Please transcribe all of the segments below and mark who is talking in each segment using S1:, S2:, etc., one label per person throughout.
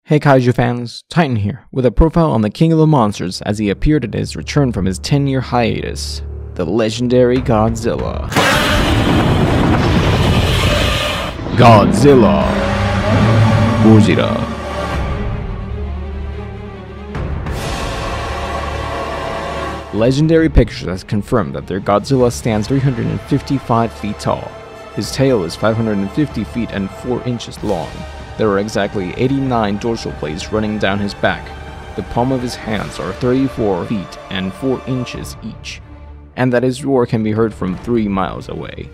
S1: Hey Kaiju fans, Titan here, with a profile on the King of the Monsters as he appeared at his return from his 10-year hiatus, the legendary Godzilla. Godzilla. Godzilla. Legendary Pictures has confirmed that their Godzilla stands 355 feet tall. His tail is 550 feet and 4 inches long. There are exactly 89 dorsal plates running down his back. The palm of his hands are 34 feet and 4 inches each, and that his roar can be heard from 3 miles away.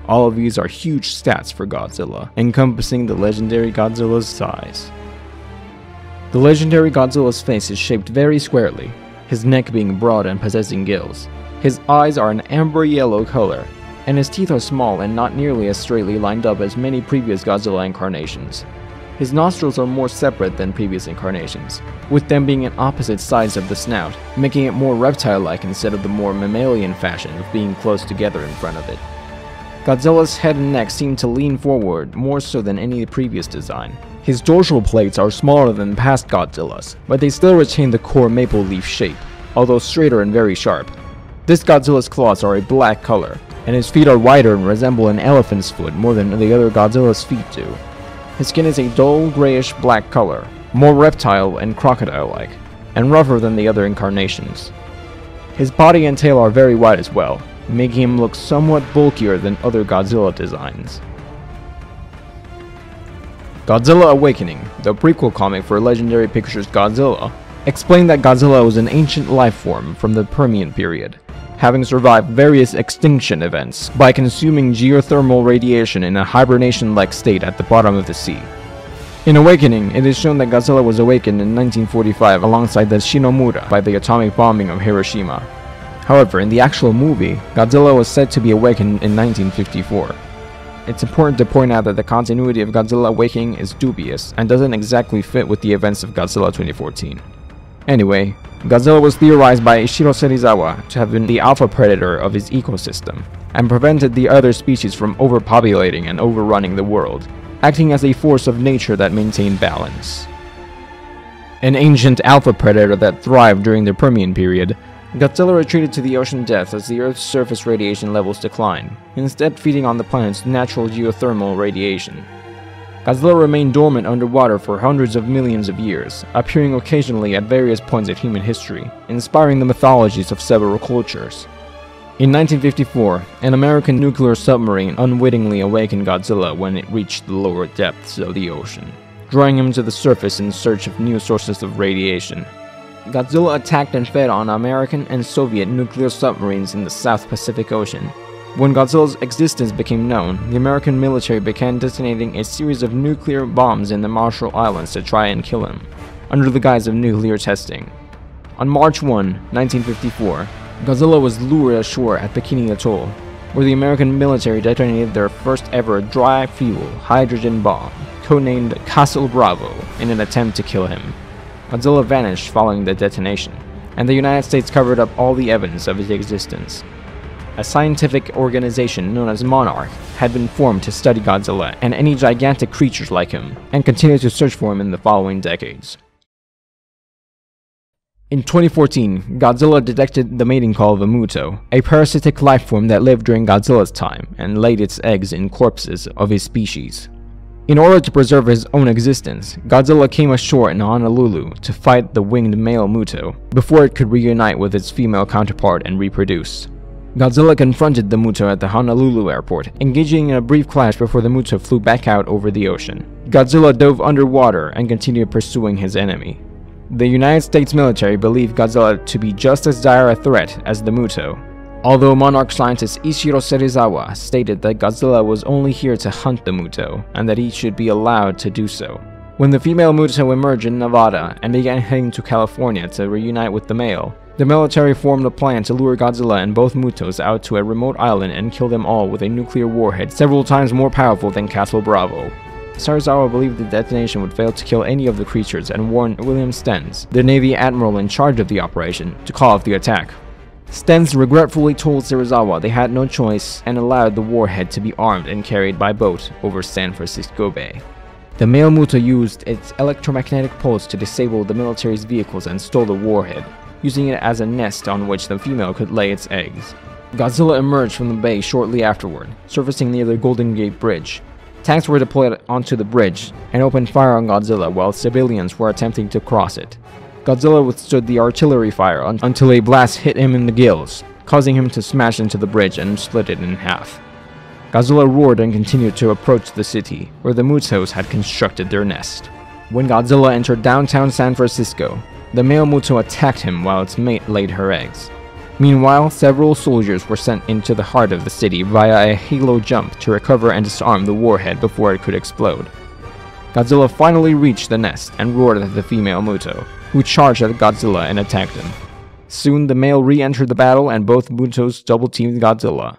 S1: All of these are huge stats for Godzilla, encompassing the legendary Godzilla's size. The legendary Godzilla's face is shaped very squarely, his neck being broad and possessing gills. His eyes are an amber yellow color, and his teeth are small and not nearly as straightly lined up as many previous Godzilla incarnations. His nostrils are more separate than previous incarnations, with them being on opposite sides of the snout, making it more reptile-like instead of the more mammalian fashion of being close together in front of it. Godzilla's head and neck seem to lean forward more so than any previous design. His dorsal plates are smaller than past Godzillas, but they still retain the core maple leaf shape, although straighter and very sharp. This Godzilla's claws are a black color, and his feet are wider and resemble an elephant's foot more than the other Godzilla's feet do. His skin is a dull grayish-black color, more reptile and crocodile-like, and rougher than the other incarnations. His body and tail are very wide as well, making him look somewhat bulkier than other Godzilla designs. Godzilla Awakening, the prequel comic for Legendary Pictures' Godzilla, explained that Godzilla was an ancient life form from the Permian period, having survived various extinction events by consuming geothermal radiation in a hibernation-like state at the bottom of the sea. In Awakening, it is shown that Godzilla was awakened in 1945 alongside the Shinomura by the atomic bombing of Hiroshima. However, in the actual movie, Godzilla was said to be awakened in 1954. It's important to point out that the continuity of Godzilla Awakening is dubious and doesn't exactly fit with the events of Godzilla 2014. Anyway, Godzilla was theorized by Ishiro Serizawa to have been the alpha predator of his ecosystem, and prevented the other species from overpopulating and overrunning the world, acting as a force of nature that maintained balance. An ancient alpha predator that thrived during the Permian period, Godzilla retreated to the ocean depths as the Earth's surface radiation levels declined, instead feeding on the planet's natural geothermal radiation. Godzilla remained dormant underwater for hundreds of millions of years, appearing occasionally at various points in human history, inspiring the mythologies of several cultures. In 1954, an American nuclear submarine unwittingly awakened Godzilla when it reached the lower depths of the ocean, drawing him to the surface in search of new sources of radiation. Godzilla attacked and fed on American and Soviet nuclear submarines in the South Pacific Ocean. When Godzilla's existence became known, the American military began detonating a series of nuclear bombs in the Marshall Islands to try and kill him, under the guise of nuclear testing. On March 1, 1954, Godzilla was lured ashore at Bikini Atoll, where the American military detonated their first ever dry-fuel hydrogen bomb, codenamed Castle Bravo, in an attempt to kill him. Godzilla vanished following the detonation, and the United States covered up all the evidence of his existence. A scientific organization known as Monarch had been formed to study Godzilla and any gigantic creatures like him, and continued to search for him in the following decades. In 2014, Godzilla detected the mating call of a Muto, a parasitic lifeform that lived during Godzilla's time and laid its eggs in corpses of his species. In order to preserve his own existence, Godzilla came ashore in Honolulu to fight the winged male Muto before it could reunite with its female counterpart and reproduce. Godzilla confronted the Muto at the Honolulu airport, engaging in a brief clash before the Muto flew back out over the ocean. Godzilla dove underwater and continued pursuing his enemy. The United States military believed Godzilla to be just as dire a threat as the Muto, although Monarch scientist Ishiro Serizawa stated that Godzilla was only here to hunt the Muto, and that he should be allowed to do so. When the female Muto emerged in Nevada and began heading to California to reunite with the male, the military formed a plan to lure Godzilla and both Mutos out to a remote island and kill them all with a nuclear warhead several times more powerful than Castle Bravo. Serizawa believed the detonation would fail to kill any of the creatures and warned William Stenz, the Navy admiral in charge of the operation, to call off the attack. Stenz regretfully told Serizawa they had no choice and allowed the warhead to be armed and carried by boat over San Francisco Bay. The male Muto used its electromagnetic pulse to disable the military's vehicles and stole the warhead, using it as a nest on which the female could lay its eggs. Godzilla emerged from the bay shortly afterward, surfacing near the Golden Gate Bridge. Tanks were deployed onto the bridge and opened fire on Godzilla while civilians were attempting to cross it. Godzilla withstood the artillery fire until a blast hit him in the gills, causing him to smash into the bridge and split it in half. Godzilla roared and continued to approach the city, where the Mutos had constructed their nest. When Godzilla entered downtown San Francisco, the male Muto attacked him while its mate laid her eggs. Meanwhile, several soldiers were sent into the heart of the city via a halo jump to recover and disarm the warhead before it could explode. Godzilla finally reached the nest and roared at the female Muto, who charged at Godzilla and attacked him. Soon the male re-entered the battle and both Mutos double-teamed Godzilla.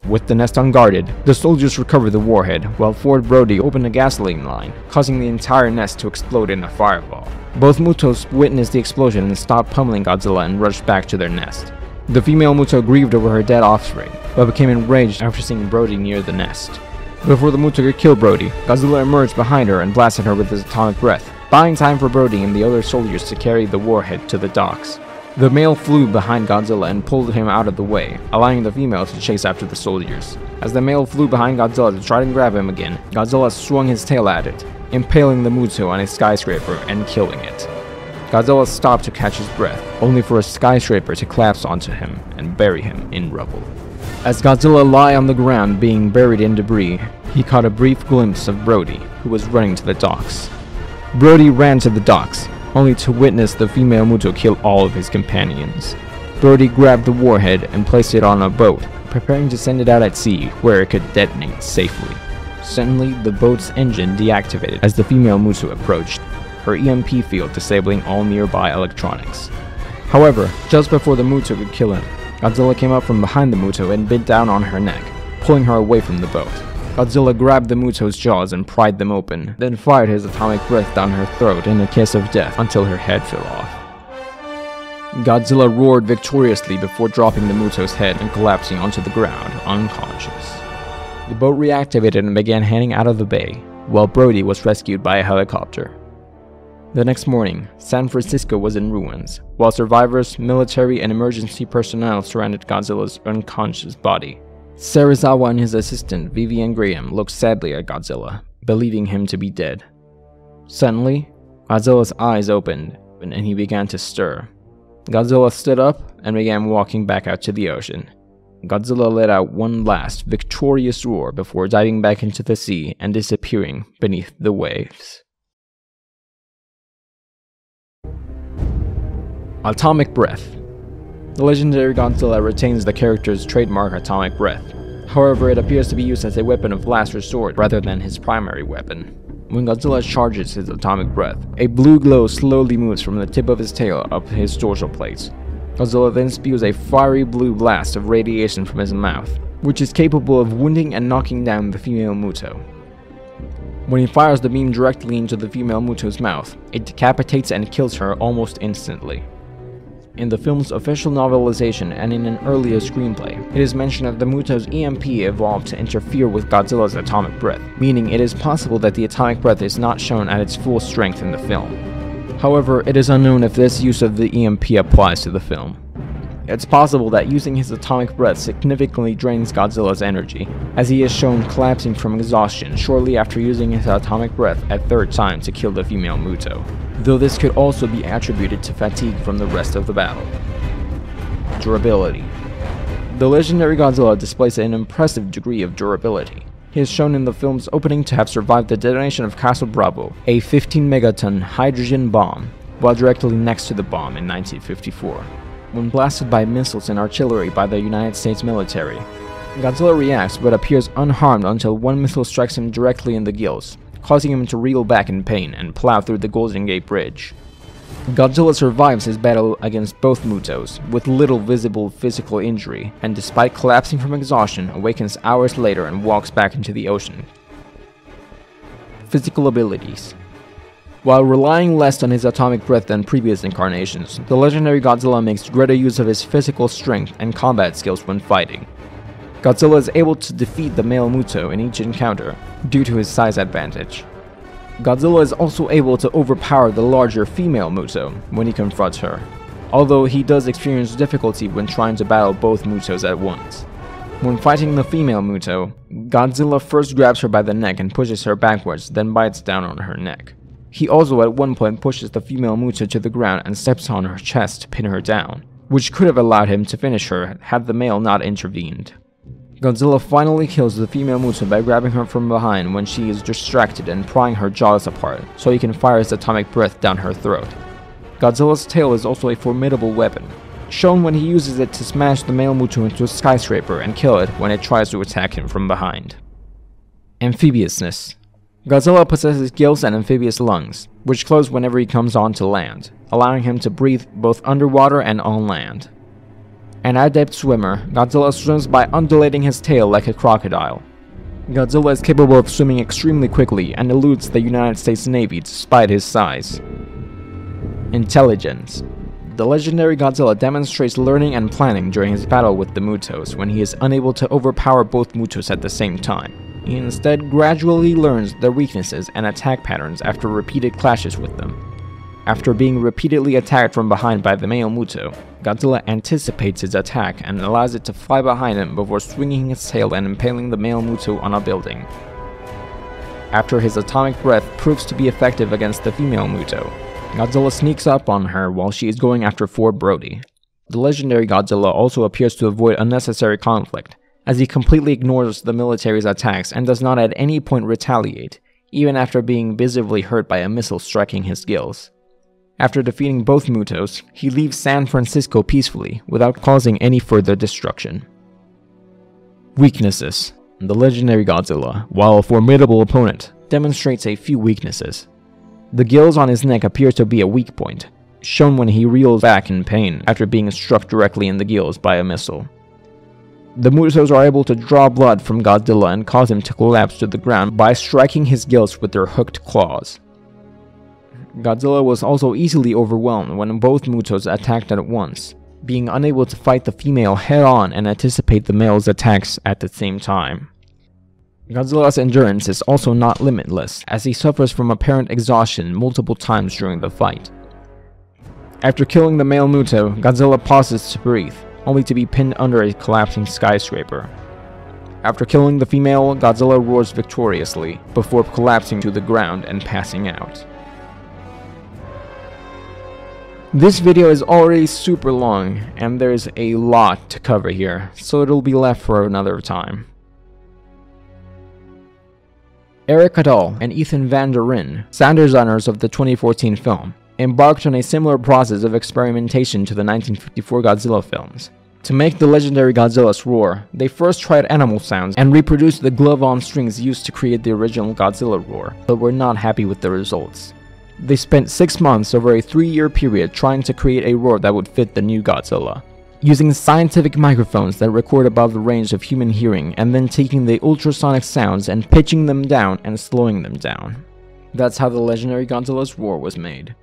S1: With the nest unguarded, the soldiers recovered the warhead, while Ford Brody opened a gasoline line, causing the entire nest to explode in a fireball. Both Mutos witnessed the explosion and stopped pummeling Godzilla and rushed back to their nest. The female Muto grieved over her dead offspring, but became enraged after seeing Brody near the nest. Before the Muto could kill Brody, Godzilla emerged behind her and blasted her with his atomic breath, buying time for Brody and the other soldiers to carry the warhead to the docks. The male flew behind Godzilla and pulled him out of the way, allowing the female to chase after the soldiers. As the male flew behind Godzilla to try to grab him again, Godzilla swung his tail at it, impaling the Muto on a skyscraper and killing it. Godzilla stopped to catch his breath, only for a skyscraper to collapse onto him and bury him in rubble. As Godzilla lay on the ground being buried in debris, he caught a brief glimpse of Brody, who was running to the docks. Brody ran to the docks, only to witness the female Muto kill all of his companions. Brody grabbed the warhead and placed it on a boat, preparing to send it out at sea where it could detonate safely. Suddenly, the boat's engine deactivated as the female Muto approached, her EMP field disabling all nearby electronics. However, just before the Muto could kill him, Godzilla came up from behind the Muto and bit down on her neck, pulling her away from the boat. Godzilla grabbed the Muto's jaws and pried them open, then fired his atomic breath down her throat in a kiss of death until her head fell off. Godzilla roared victoriously before dropping the Muto's head and collapsing onto the ground, unconscious. The boat reactivated and began heading out of the bay, while Brody was rescued by a helicopter. The next morning, San Francisco was in ruins, while survivors, military, and emergency personnel surrounded Godzilla's unconscious body. Serizawa and his assistant, Vivian Graham, looked sadly at Godzilla, believing him to be dead. Suddenly, Godzilla's eyes opened, and he began to stir. Godzilla stood up and began walking back out to the ocean. Godzilla let out one last, victorious roar before diving back into the sea and disappearing beneath the waves. Atomic Breath. The legendary Godzilla retains the character's trademark atomic breath. However, it appears to be used as a weapon of last resort rather than his primary weapon. When Godzilla charges his atomic breath, a blue glow slowly moves from the tip of his tail up his dorsal plates. Godzilla then spews a fiery blue blast of radiation from his mouth, which is capable of wounding and knocking down the female Muto. When he fires the beam directly into the female Muto's mouth, it decapitates and kills her almost instantly. In the film's official novelization and in an earlier screenplay, it is mentioned that the Muto's EMP evolved to interfere with Godzilla's atomic breath, meaning it is possible that the atomic breath is not shown at its full strength in the film. However, it is unknown if this use of the EMP applies to the film. It's possible that using his atomic breath significantly drains Godzilla's energy, as he is shown collapsing from exhaustion shortly after using his atomic breath a third time to kill the female Muto, though this could also be attributed to fatigue from the rest of the battle. Durability. The legendary Godzilla displays an impressive degree of durability. He is shown in the film's opening to have survived the detonation of Castle Bravo, a 15-megaton hydrogen bomb, while directly next to the bomb in 1954. When blasted by missiles and artillery by the United States military, Godzilla reacts but appears unharmed until one missile strikes him directly in the gills, causing him to reel back in pain and plow through the Golden Gate Bridge. Godzilla survives his battle against both Mutos with little visible physical injury, and despite collapsing from exhaustion, awakens hours later and walks back into the ocean. Physical abilities. While relying less on his atomic breath than previous incarnations, the legendary Godzilla makes greater use of his physical strength and combat skills when fighting. Godzilla is able to defeat the male Muto in each encounter due to his size advantage. Godzilla is also able to overpower the larger female Muto when he confronts her, although he does experience difficulty when trying to battle both Mutos at once. When fighting the female Muto, Godzilla first grabs her by the neck and pushes her backwards, then bites down on her neck. He also at one point pushes the female Muto to the ground and steps on her chest to pin her down, which could have allowed him to finish her had the male not intervened. Godzilla finally kills the female Muto by grabbing her from behind when she is distracted and prying her jaws apart so he can fire his atomic breath down her throat. Godzilla's tail is also a formidable weapon, shown when he uses it to smash the male Muto into a skyscraper and kill it when it tries to attack him from behind. Amphibiousness. Godzilla possesses gills and amphibious lungs, which close whenever he comes onto land, allowing him to breathe both underwater and on land. An adept swimmer, Godzilla swims by undulating his tail like a crocodile. Godzilla is capable of swimming extremely quickly and eludes the United States Navy despite his size. Intelligence. The legendary Godzilla demonstrates learning and planning during his battle with the Mutos when he is unable to overpower both Mutos at the same time. He instead gradually learns their weaknesses and attack patterns after repeated clashes with them. After being repeatedly attacked from behind by the male Muto, Godzilla anticipates its attack and allows it to fly behind him before swinging its tail and impaling the male Muto on a building. After his atomic breath proves to be effective against the female Muto, Godzilla sneaks up on her while she is going after Fort Brody. The legendary Godzilla also appears to avoid unnecessary conflict, as he completely ignores the military's attacks and does not at any point retaliate, even after being visibly hurt by a missile striking his gills. After defeating both Mutos, he leaves San Francisco peacefully, without causing any further destruction. Weaknesses. The legendary Godzilla, while a formidable opponent, demonstrates a few weaknesses. The gills on his neck appear to be a weak point, shown when he reels back in pain after being struck directly in the gills by a missile. The Mutos are able to draw blood from Godzilla and cause him to collapse to the ground by striking his gills with their hooked claws. Godzilla was also easily overwhelmed when both Mutos attacked at once, being unable to fight the female head-on and anticipate the male's attacks at the same time. Godzilla's endurance is also not limitless, as he suffers from apparent exhaustion multiple times during the fight. After killing the male Muto, Godzilla pauses to breathe, only to be pinned under a collapsing skyscraper. After killing the female, Godzilla roars victoriously, before collapsing to the ground and passing out. This video is already super long, and there's a lot to cover here, so it'll be left for another time. Eric et al. And Ethan van der Ryn, sound designers of the 2014 film, embarked on a similar process of experimentation to the 1954 Godzilla films. To make the legendary Godzilla's roar, they first tried animal sounds and reproduced the glove-on strings used to create the original Godzilla roar, but were not happy with the results. They spent 6 months over a 3-year period trying to create a roar that would fit the new Godzilla, using scientific microphones that record above the range of human hearing and then taking the ultrasonic sounds and pitching them down and slowing them down. That's how the legendary Godzilla's roar was made.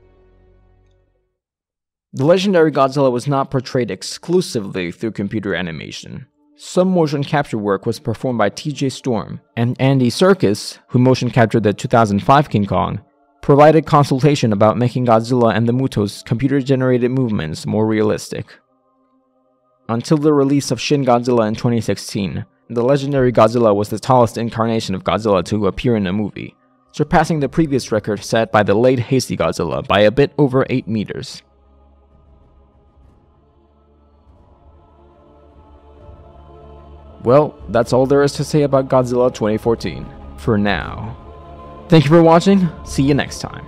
S1: The legendary Godzilla was not portrayed exclusively through computer animation. Some motion capture work was performed by TJ Storm, and Andy Serkis, who motion captured the 2005 King Kong, provided consultation about making Godzilla and the Mutos' computer-generated movements more realistic. Until the release of Shin Godzilla in 2016, the legendary Godzilla was the tallest incarnation of Godzilla to appear in a movie, surpassing the previous record set by the late Hasty Godzilla by a bit over 8 meters. Well, that's all there is to say about Godzilla 2014, for now. Thank you for watching, see you next time.